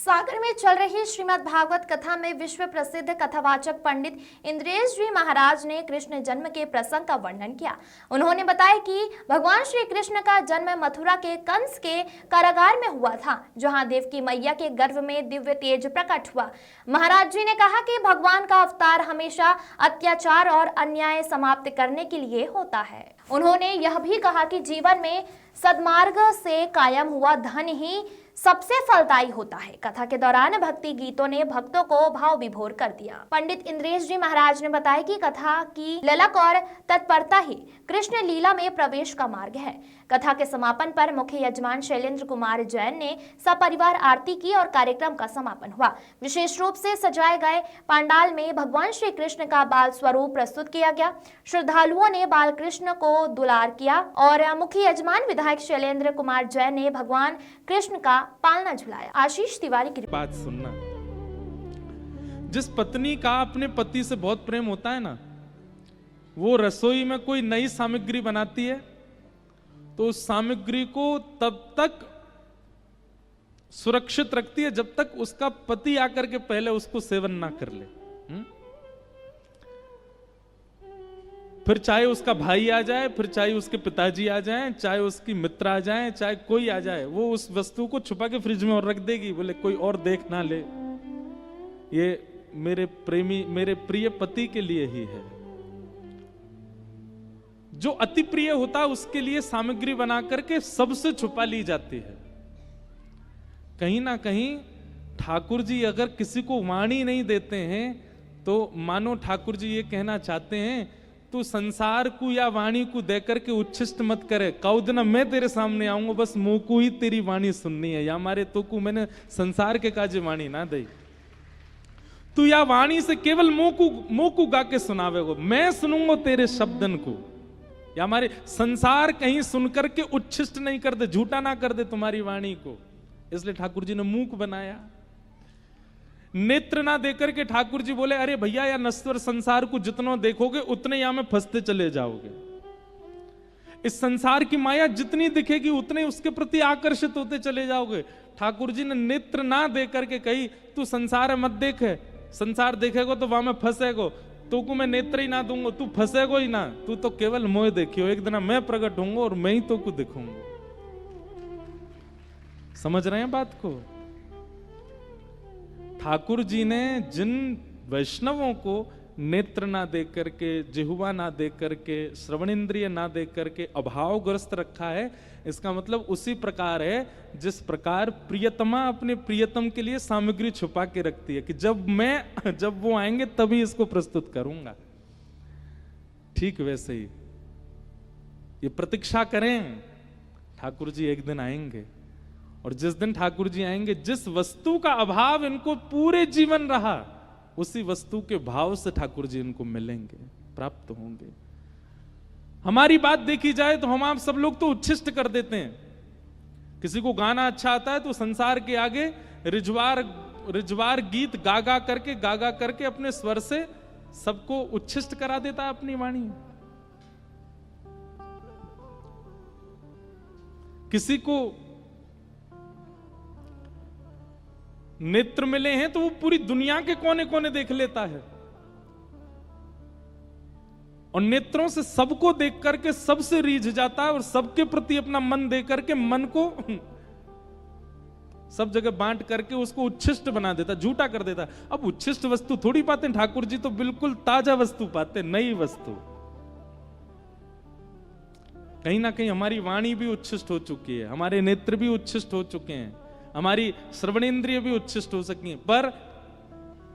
सागर में चल रही श्रीमद् भागवत कथा में विश्व प्रसिद्ध कथावाचक पंडित इंद्रेश जी महाराज ने कृष्ण जन्म के प्रसंग का वर्णन किया। उन्होंने बताया कि भगवान श्री कृष्ण का जन्म मथुरा के कंस के कारागार में हुआ था, जहां देवकी मैया के गर्भ में दिव्य तेज प्रकट हुआ। महाराज जी ने कहा कि भगवान का अवतार हमेशा अत्याचार और अन्याय समाप्त करने के लिए होता है। उन्होंने यह भी कहा कि जीवन में सद्मार्ग से कायम हुआ धन ही सबसे फलदायी होता है। कथा के दौरान भक्ति गीतों ने भक्तों को भाव विभोर कर दिया। पंडित इंद्रेश जी महाराज ने बताया कि कथा की ललक और तत्परता ही कृष्ण लीला में प्रवेश का मार्ग है। कथा के समापन पर मुख्य यजमान शैलेंद्र कुमार जैन ने सपरिवार आरती की और कार्यक्रम का समापन हुआ। विशेष रूप से सजाए गए पंडाल में भगवान श्री कृष्ण का बाल स्वरूप प्रस्तुत किया गया। श्रद्धालुओं ने बाल कृष्ण को दुलार किया और मुख्य यजमान विधायक शैलेंद्र कुमार जैन ने भगवान कृष्ण का पालना झुलाया। आशीष तिवारी की बात सुनना, जिस पत्नी का अपने पति से बहुत प्रेम होता है ना, वो रसोई में कोई नई सामग्री बनाती है तो उस सामग्री को तब तक सुरक्षित रखती है जब तक उसका पति आकर के पहले उसको सेवन ना कर ले। फिर चाहे उसका भाई आ जाए, फिर चाहे उसके पिताजी आ जाएं, चाहे उसकी मित्र आ जाएं, चाहे कोई आ जाए, वो उस वस्तु को छुपा के फ्रिज में और रख देगी, बोले कोई और देख ना ले, ये मेरे प्रिय पति के लिए ही है। जो अति प्रिय होता है उसके लिए सामग्री बना करके सबसे छुपा ली जाती है। कहीं ना कहीं ठाकुर जी अगर किसी को वाणी नहीं देते हैं तो मानो ठाकुर जी ये कहना चाहते हैं तू संसार को या वाणी को देकर के उच्छिष्ट मत करे। कौ दिन मैं तेरे सामने आऊंगा, बस मुंह को ही तेरी वाणी सुननी है, या मारे तो को मैंने संसार के काजे वाणी ना दई। तू या वाणी से केवल मुंह को गा के सुनावेगो, मैं सुनूंगा तेरे शब्दन को, या हमारे संसार कहीं सुनकर के उच्छिष्ट नहीं कर दे, झूठा ना कर दे तुम्हारी वाणी को। इसलिए ठाकुर जी ने मूक बनाया। नेत्र ना देकर के ठाकुर जी बोले अरे भैया या नश्वर संसार को जितना देखोगे उतने यहां में फंसते चले जाओगे। इस संसार की माया जितनी दिखेगी उतने उसके प्रति आकर्षित होते चले जाओगे। ठाकुर जी ने नेत्र ना देकर के कही तू संसार मत देखे, संसार देखेगो तो वहां में फंसेगो, तो को मैं नेत्र ही ना दूंगा, तू फंसेगो ही ना, तू तो केवल मोह देखियो, एक दिन मैं प्रकट होऊंगा और मैं ही तो को दिखूंगा। समझ रहे हैं बात को? ठाकुर जी ने जिन वैष्णवों को नेत्र ना दे करके, जिह्वा ना दे करके, श्रवण इंद्रिय ना दे करके अभावग्रस्त रखा है, इसका मतलब उसी प्रकार है जिस प्रकार प्रियतमा अपने प्रियतम के लिए सामग्री छुपा के रखती है कि जब वो आएंगे तभी इसको प्रस्तुत करूंगा। ठीक वैसे ही ये प्रतीक्षा करें, ठाकुर जी एक दिन आएंगे, और जिस दिन ठाकुर जी आएंगे जिस वस्तु का अभाव इनको पूरे जीवन रहा उसी वस्तु के भाव से ठाकुर जी इनको मिलेंगे, प्राप्त होंगे। हमारी बात देखी जाए तो हम आप सब लोग तो उच्छिष्ट कर देते हैं। किसी को गाना अच्छा आता है तो संसार के आगे रिजवार गीत गा करके अपने स्वर से सबको उच्छिष्ट करा देता है अपनी वाणी। किसी को नेत्र मिले हैं तो वो पूरी दुनिया के कोने कोने देख लेता है, और नेत्रों से सबको देख करके सबसे रीझ जाता है और सबके प्रति अपना मन दे करके मन को सब जगह बांट करके उसको उच्छिष्ट बना देता, झूठा कर देता। अब उच्छिष्ट वस्तु थोड़ी पाते ठाकुर जी, तो बिल्कुल ताजा वस्तु पाते, नई वस्तु। कहीं ना कहीं हमारी वाणी भी उच्छिष्ट हो चुकी है, हमारे नेत्र भी उच्छिष्ट हो चुके हैं, हमारी श्रवणेंद्रिय भी उच्छिष्ट हो सकी हैं, पर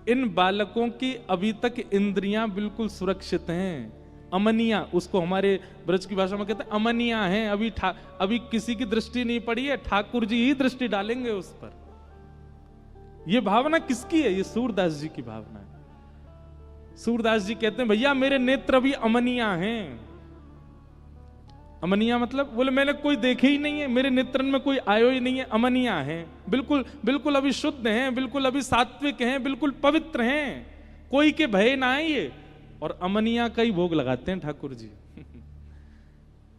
इन बालकों की अभी तक इंद्रियां बिल्कुल सुरक्षित हैं। अमनिया, उसको हमारे ब्रज की भाषा में कहते हैं अमनिया हैं, अभी किसी की दृष्टि नहीं पड़ी है, ठाकुर जी ही दृष्टि डालेंगे उस पर। यह भावना किसकी है? ये सूरदास जी की भावना है। सूरदास जी कहते हैं भैया मेरे नेत्र अभी अमनिया हैं। अमनिया मतलब बोले मैंने कोई देखे ही नहीं है, मेरे नेत्रन में कोई आयो ही नहीं है, अमनिया हैं, बिल्कुल अभी शुद्ध हैं, बिल्कुल अभी सात्विक हैं, बिल्कुल पवित्र हैं, कोई के भय ना है ये। और अमनिया का ही भोग लगाते हैं ठाकुर जी।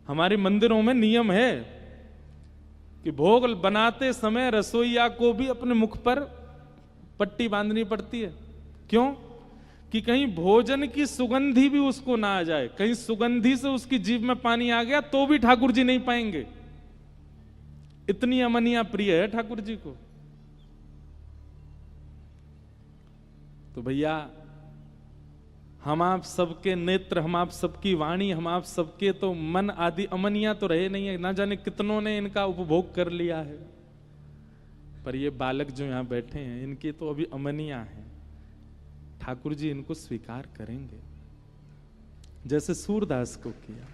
हमारे मंदिरों में नियम है कि भोग बनाते समय रसोइया को भी अपने मुख पर पट्टी बांधनी पड़ती है। क्यों? कि कहीं भोजन की सुगंधी भी उसको ना आ जाए, कहीं सुगंधी से उसकी जीभ में पानी आ गया तो भी ठाकुर जी नहीं पाएंगे। इतनी अमनिया प्रिय है ठाकुर जी को। तो भैया, हम आप सबके नेत्र, हम आप सबकी वाणी, हम आप सबके तो मन आदि अमनिया तो रहे नहीं है। ना जाने कितनों ने इनका उपभोग कर लिया है, पर ये बालक जो यहां बैठे हैं इनकी तो अभी अमनिया है। ठाकुर जी इनको स्वीकार करेंगे, जैसे सूरदास को किया।